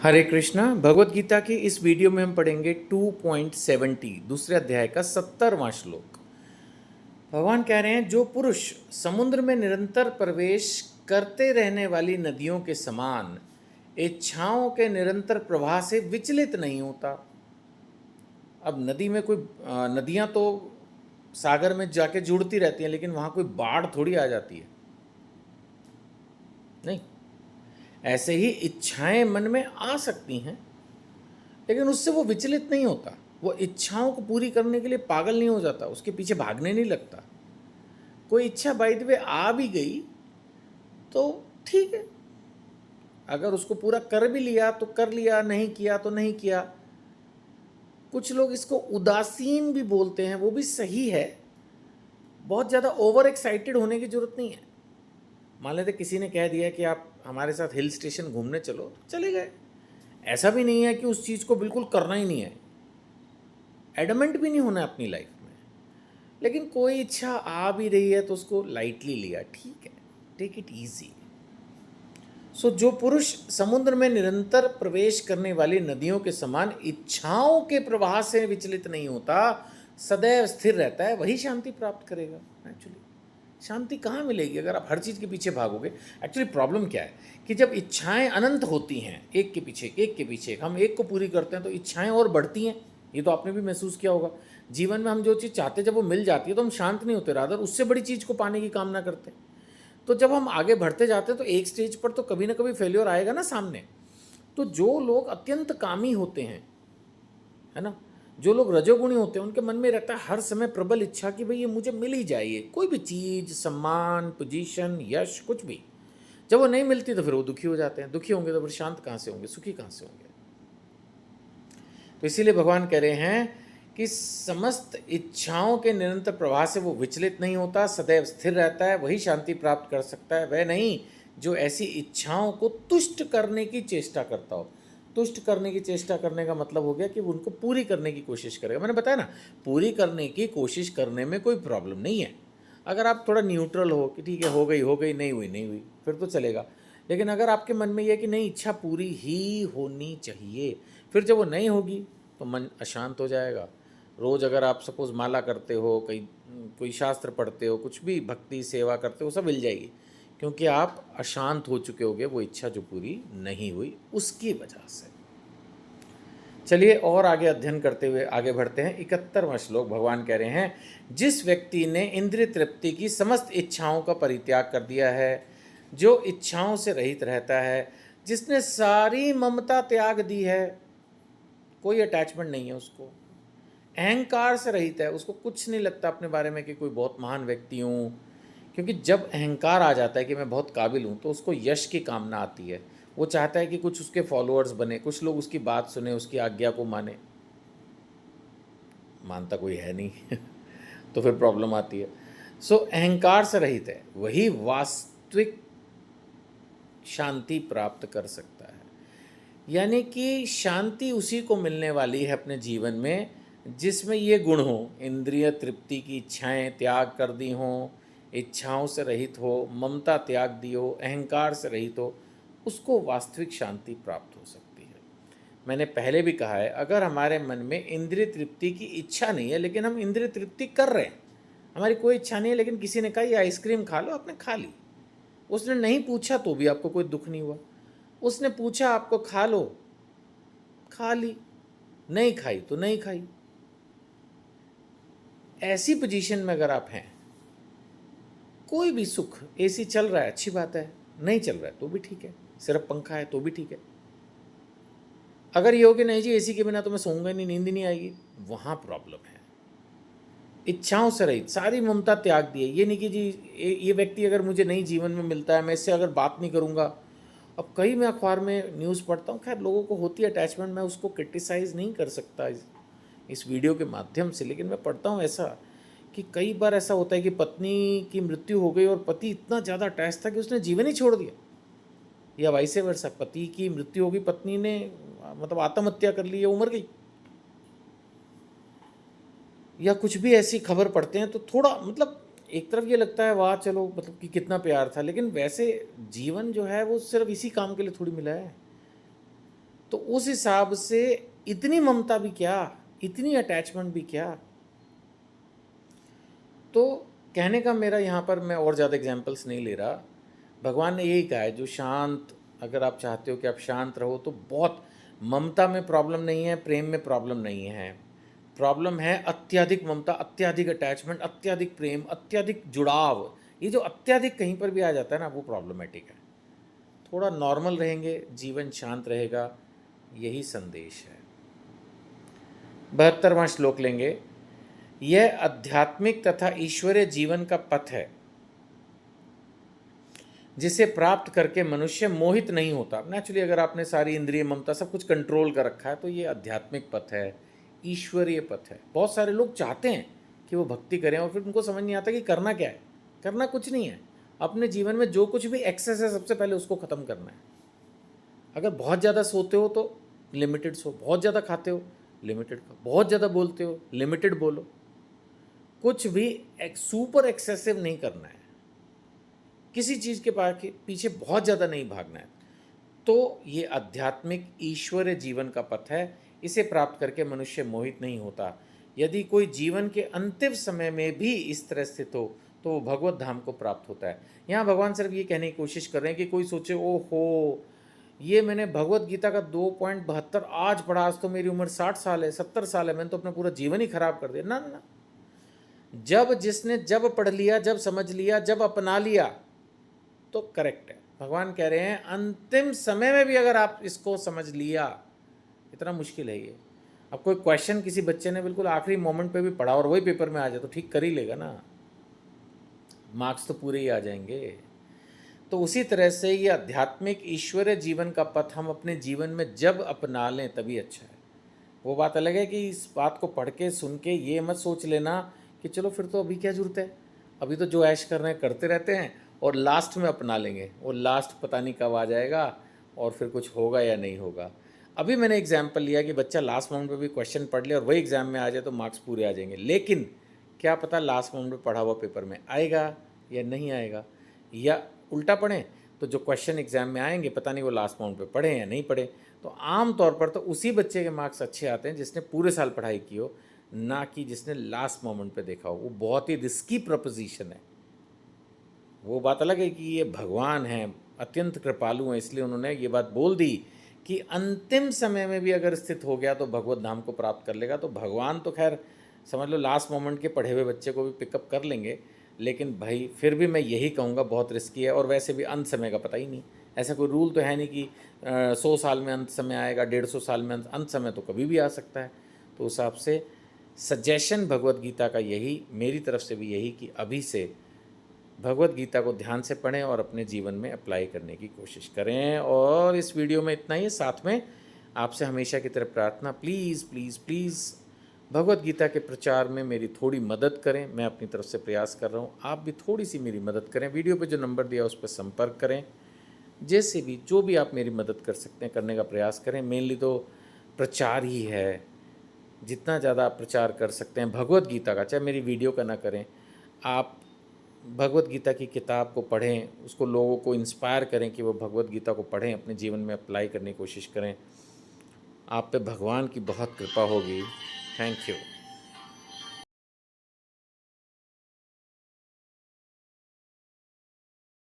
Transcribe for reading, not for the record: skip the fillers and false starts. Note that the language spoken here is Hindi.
हरे कृष्णा। भगवत गीता की इस वीडियो में हम पढ़ेंगे 2.70 दूसरे अध्याय का 70वां श्लोक। भगवान कह रहे हैं, जो पुरुष समुद्र में निरंतर प्रवेश करते रहने वाली नदियों के समान इच्छाओं के निरंतर प्रवाह से विचलित नहीं होता। अब नदी में कोई नदियां तो सागर में जाके जुड़ती रहती हैं, लेकिन वहां कोई बाढ़ थोड़ी आ जाती है, नहीं। ऐसे ही इच्छाएं मन में आ सकती हैं, लेकिन उससे वो विचलित नहीं होता। वो इच्छाओं को पूरी करने के लिए पागल नहीं हो जाता, उसके पीछे भागने नहीं लगता। कोई इच्छा बाय द वे आ भी गई तो ठीक है, अगर उसको पूरा कर भी लिया तो कर लिया, नहीं किया तो नहीं किया। कुछ लोग इसको उदासीन भी बोलते हैं, वो भी सही है। बहुत ज़्यादा ओवर एक्साइटेड होने की जरूरत नहीं है। मान लेते किसी ने कह दिया कि आप हमारे साथ हिल स्टेशन घूमने चलो, तो चले गए। ऐसा भी नहीं है कि उस चीज़ को बिल्कुल करना ही नहीं है, एडमेंट भी नहीं होना है अपनी लाइफ में। लेकिन कोई इच्छा आ भी रही है तो उसको लाइटली लिया, ठीक है, टेक इट इजी। सो जो पुरुष समुद्र में निरंतर प्रवेश करने वाली नदियों के समान इच्छाओं के प्रवाह से विचलित नहीं होता, सदैव स्थिर रहता है, वही शांति प्राप्त करेगा। एक्चुअली शांति कहाँ मिलेगी अगर आप हर चीज़ के पीछे भागोगे। एक्चुअली प्रॉब्लम क्या है कि जब इच्छाएं अनंत होती हैं, एक के पीछे एक के पीछे एक, हम एक को पूरी करते हैं तो इच्छाएं और बढ़ती हैं। ये तो आपने भी महसूस किया होगा। जीवन में हम जो चीज़ चाहते हैं जब वो मिल जाती है तो हम शांत नहीं होते, रादर उससे बड़ी चीज़ को पाने की कामना करते हैं। तो जब हम आगे बढ़ते जाते हैं तो एक स्टेज पर तो कभी ना कभी फेल्योर आएगा ना सामने। तो जो लोग अत्यंत कामी होते हैं, है ना, जो लोग रजोगुणी होते हैं, उनके मन में रहता है हर समय प्रबल इच्छा कि भाई ये मुझे मिल ही जाए, कोई भी चीज़, सम्मान, पोजीशन, यश, कुछ भी। जब वो नहीं मिलती तो फिर वो दुखी हो जाते हैं। दुखी होंगे तो फिर शांत कहाँ से होंगे, सुखी कहाँ से होंगे। तो इसीलिए भगवान कह रहे हैं कि समस्त इच्छाओं के निरंतर प्रवाह से वो विचलित नहीं होता, सदैव स्थिर रहता है, वही शांति प्राप्त कर सकता है। वह नहीं जो ऐसी इच्छाओं को तुष्ट करने की चेष्टा करता हो। तुष्ट करने की चेष्टा करने का मतलब हो गया कि वो उनको पूरी करने की कोशिश करेगा। मैंने बताया ना, पूरी करने की कोशिश करने में कोई प्रॉब्लम नहीं है। अगर आप थोड़ा न्यूट्रल हो कि ठीक है, हो गई, नहीं हुई नहीं हुई, फिर तो चलेगा। लेकिन अगर आपके मन में यह कि नहीं, इच्छा पूरी ही होनी चाहिए, फिर जब वो नहीं होगी तो मन अशांत हो जाएगा। रोज़ अगर आप सपोज़ माला करते हो, कोई शास्त्र पढ़ते हो, कुछ भी भक्ति सेवा करते हो, सब मिल जाएगी, क्योंकि आप अशांत हो चुके होगे वो इच्छा जो पूरी नहीं हुई उसकी वजह से। चलिए और आगे अध्ययन करते हुए आगे बढ़ते हैं। 71वां श्लोक भगवान कह रहे हैं, जिस व्यक्ति ने इंद्रिय तृप्ति की समस्त इच्छाओं का परित्याग कर दिया है, जो इच्छाओं से रहित रहता है, जिसने सारी ममता त्याग दी है, कोई अटैचमेंट नहीं है उसको, अहंकार से रहित है, उसको कुछ नहीं लगता अपने बारे में कि कोई बहुत महान व्यक्ति हूँ। क्योंकि जब अहंकार आ जाता है कि मैं बहुत काबिल हूँ तो उसको यश की कामना आती है। वो चाहता है कि कुछ उसके फॉलोअर्स बने, कुछ लोग उसकी बात सुने, उसकी आज्ञा को माने। मानता कोई है नहीं तो फिर प्रॉब्लम आती है। सो अहंकार से रहित है, वही वास्तविक शांति प्राप्त कर सकता है। यानी कि शांति उसी को मिलने वाली है अपने जीवन में जिसमें ये गुण हो, इंद्रिय तृप्ति की इच्छाएं त्याग कर दी हों, इच्छाओं से रहित हो, ममता त्याग दी हो, अहंकार से रहित हो, उसको वास्तविक शांति प्राप्त हो सकती है। मैंने पहले भी कहा है, अगर हमारे मन में इंद्रिय तृप्ति की इच्छा नहीं है लेकिन हम इंद्रिय तृप्ति कर रहे हैं, हमारी कोई इच्छा नहीं है, लेकिन किसी ने कहा ये आइसक्रीम खा लो, आपने खा ली। उसने नहीं पूछा तो भी आपको कोई दुख नहीं हुआ। उसने पूछा आपको खा लो, खा ली, नहीं खाई तो नहीं खाई। ऐसी पोजीशन में अगर आप हैं, कोई भी सुख, एसी चल रहा है अच्छी बात है, नहीं चल रहा है तो भी ठीक है, सिर्फ पंखा है तो भी ठीक है। अगर ये हो कि नहीं जी एसी के बिना तो मैं सोऊंगा नहीं, नींद नहीं आएगी, वहाँ प्रॉब्लम है। इच्छाओं से रहित, सारी ममता त्याग दी है। ये नहीं कि जी ये व्यक्ति अगर मुझे नहीं जीवन में मिलता है, मैं इससे अगर बात नहीं करूँगा। अब कई मैं अखबार में न्यूज़ पढ़ता हूँ, खैर लोगों को होती है अटैचमेंट, मैं उसको क्रिटिसाइज़ नहीं कर सकता इस वीडियो के माध्यम से, लेकिन मैं पढ़ता हूँ ऐसा कि कई बार ऐसा होता है कि पत्नी की मृत्यु हो गई और पति इतना ज़्यादा अटैच था कि उसने जीवन ही छोड़ दिया, या वाइस वर्सा, पति की मृत्यु हो गई, पत्नी ने मतलब आत्महत्या कर ली या उमर गई, या कुछ भी ऐसी खबर पढ़ते हैं तो थोड़ा मतलब एक तरफ ये लगता है वाह चलो, मतलब कि कितना प्यार था, लेकिन वैसे जीवन जो है वो सिर्फ इसी काम के लिए थोड़ी मिला है। तो तो उस हिसाब से इतनी ममता भी क्या, इतनी अटैचमेंट भी क्या। तो कहने का मेरा यहाँ पर, मैं और ज़्यादा एग्जाम्पल्स नहीं ले रहा, भगवान ने यही कहा है, जो शांत, अगर आप चाहते हो कि आप शांत रहो तो बहुत, ममता में प्रॉब्लम नहीं है, प्रेम में प्रॉब्लम नहीं है, प्रॉब्लम है अत्यधिक ममता, अत्यधिक अटैचमेंट, अत्यधिक प्रेम, अत्यधिक जुड़ाव। ये जो अत्यधिक कहीं पर भी आ जाता है ना, वो प्रॉब्लमेटिक है। थोड़ा नॉर्मल रहेंगे, जीवन शांत रहेगा, यही संदेश है। 72वां श्लोक लेंगे। यह आध्यात्मिक तथा ईश्वरीय जीवन का पथ है, जिसे प्राप्त करके मनुष्य मोहित नहीं होता। नेचुरली अगर आपने सारी इंद्रिय, ममता, सब कुछ कंट्रोल कर रखा है, तो ये आध्यात्मिक पथ है, ईश्वरीय पथ है। बहुत सारे लोग चाहते हैं कि वो भक्ति करें और फिर उनको समझ नहीं आता कि करना क्या है। करना कुछ नहीं है, अपने जीवन में जो कुछ भी एक्सेस है सबसे पहले उसको ख़त्म करना है। अगर बहुत ज़्यादा सोते हो तो लिमिटेड सो, बहुत ज़्यादा खाते हो लिमिटेड खाओ, बहुत ज़्यादा बोलते हो लिमिटेड बोलो। कुछ भी सुपर एक्सेसिव नहीं करना है, किसी चीज़ के पीछे बहुत ज़्यादा नहीं भागना है। तो ये आध्यात्मिक ईश्वरीय जीवन का पथ है, इसे प्राप्त करके मनुष्य मोहित नहीं होता। यदि कोई जीवन के अंतिम समय में भी इस तरह स्थित हो तो वो भगवत धाम को प्राप्त होता है। यहाँ भगवान सिर्फ ये कहने की कोशिश कर रहे हैं कि कोई सोचे ओहो, ये मैंने भगवत गीता का 2.72 आज पढ़ा, आज तो मेरी उम्र 60 साल है, 70 साल है, मैंने तो अपना पूरा जीवन ही खराब कर दिया। ना ना, जब जिसने जब पढ़ लिया, जब समझ लिया, जब अपना लिया तो करेक्ट है। भगवान कह रहे हैं अंतिम समय में भी अगर आप इसको समझ लिया, इतना मुश्किल है ये। अब कोई क्वेश्चन किसी बच्चे ने बिल्कुल आखिरी मोमेंट पे भी पढ़ा और वही पेपर में आ जाए तो ठीक कर ही लेगा ना, मार्क्स तो पूरे ही आ जाएंगे। तो उसी तरह से ये आध्यात्मिक ईश्वरीय जीवन का पथ हम अपने जीवन में जब अपना लें तभी अच्छा है। वो बात अलग है कि इस बात को पढ़ के सुन के ये मत सोच लेना कि चलो फिर तो अभी क्या जरूरत है, अभी तो जो ऐश कर रहे हैं करते रहते हैं और लास्ट में अपना लेंगे। वो लास्ट पता नहीं कब आ जाएगा और फिर कुछ होगा या नहीं होगा। अभी मैंने एग्जाम्पल लिया कि बच्चा लास्ट मोमेंट पे भी क्वेश्चन पढ़ ले और वही एग्ज़ाम में आ जाए तो मार्क्स पूरे आ जाएंगे, लेकिन क्या पता लास्ट मोमेंट पे पढ़ा हुआ पेपर में आएगा या नहीं आएगा, या उल्टा पढ़ें तो जो क्वेश्चन एग्जाम में आएंगे पता नहीं वो लास्ट मोमेंट पे पढ़े या नहीं पढ़े। तो आम तौर पर तो उसी बच्चे के मार्क्स अच्छे आते हैं जिसने पूरे साल पढ़ाई की हो, ना कि जिसने लास्ट मोमेंट पे देखा हो। वो बहुत ही रिस्की प्रपोजिशन है। वो बात अलग है कि ये भगवान हैं, अत्यंत कृपालु हैं, इसलिए उन्होंने ये बात बोल दी कि अंतिम समय में भी अगर स्थित हो गया तो भगवत धाम को प्राप्त कर लेगा। तो भगवान तो खैर समझ लो लास्ट मोमेंट के पढ़े हुए बच्चे को भी पिकअप कर लेंगे, लेकिन भाई फिर भी मैं यही कहूँगा बहुत रिस्की है। और वैसे भी अंत समय का पता ही नहीं, ऐसा कोई रूल तो है नहीं कि 100 साल में अंत समय आएगा, 150 साल में अंत समय तो कभी भी आ सकता है। तो उस हिसाब से सजेशन भगवत गीता का यही, मेरी तरफ से भी यही, कि अभी से भगवत गीता को ध्यान से पढ़ें और अपने जीवन में अप्लाई करने की कोशिश करें। और इस वीडियो में इतना ही। साथ में आपसे हमेशा की तरह प्रार्थना, please please please Bhagavad Gita के प्रचार में मेरी थोड़ी मदद करें। मैं अपनी तरफ से प्रयास कर रहा हूँ, आप भी थोड़ी सी मेरी मदद करें। वीडियो पे जो नंबर दिया उस पर संपर्क करें, जैसे भी जो भी आप मेरी मदद कर सकते हैं करने का प्रयास करें। मेनली तो प्रचार ही है, जितना ज़्यादा आप प्रचार कर सकते हैं भगवत गीता का, चाहे मेरी वीडियो का ना करें, आप भगवत गीता की किताब को पढ़ें, उसको लोगों को इंस्पायर करें कि वो भगवत गीता को पढ़ें, अपने जीवन में अप्लाई करने की कोशिश करें। आप पे भगवान की बहुत कृपा होगी। Thank you.